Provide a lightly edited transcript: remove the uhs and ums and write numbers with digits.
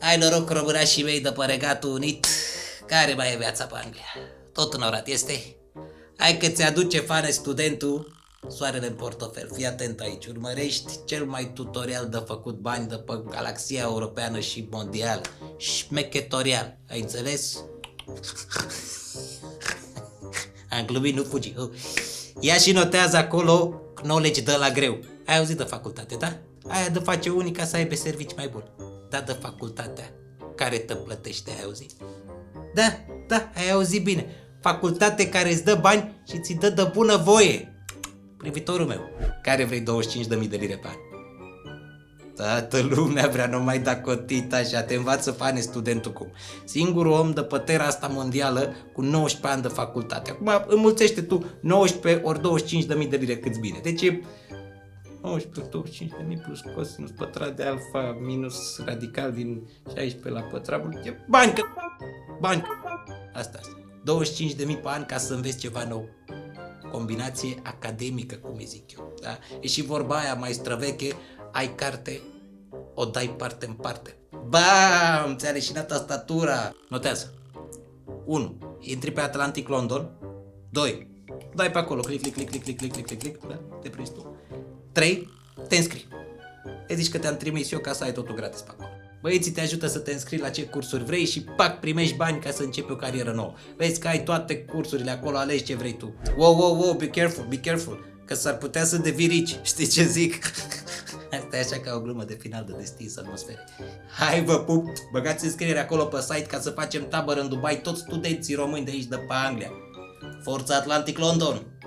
Ai noroc, românașii mei de pe Regatul Unit. Care mai e viața pe Anglia? Tot înorat este. Hai că ți-aduce fane studentul soarele în portofel. Fii atent aici, urmărești cel mai tutorial de făcut bani de pe galaxia europeană și mondială. Șmechetorial, ai înțeles? Am glumit, nu fugi. Ia și notează acolo knowledge de la greu. Ai auzit de facultate, da? Aia de face unii ca să aibă servici mai buni. Da, de facultatea care te plătește, ai auzit? Da, ai auzit bine. Facultate care îți dă bani și ți dă de bună voie. Privitorul meu, care vrei 25.000 de lire pe an? Toată lumea vrea numai da cotit așa, te învață fane studentul cum. Singurul om de pe terra asta mondială cu 19 ani de facultate. Acum înmulțește tu 19 ori 25.000 de lire câți bine. Deci e 19, 25.000 plus cosinus pătrat de alfa minus radical din 16 la pătrat. E bani, bani. Asta. 25.000 pe an ca să înveți ceva nou. Combinație academică, cum îi zic eu. Da? E și vorba aia mai străveche, ai carte, o dai parte în parte. Bam! Ți-a leșinat tastatura. Notează. 1. Intri pe Atlantic London. 2. Dai pe acolo, click, da? Te prinzi tu. 3. Te înscrii. E zici că te-am trimis eu ca să ai totul gratis pe acolo. Băieții te ajută să te înscrii la ce cursuri vrei și pac, primești bani ca să începi o carieră nouă. Vezi că ai toate cursurile acolo, alegi ce vrei tu. Wow, be careful, că s-ar putea să devii rici. Știi ce zic? Asta e așa ca o glumă de final de destins atmosfere. Hai vă pup, băgați înscriere acolo pe site ca să facem tabără în Dubai toți studenții români de aici de pe Anglia. Forța Atlantic London!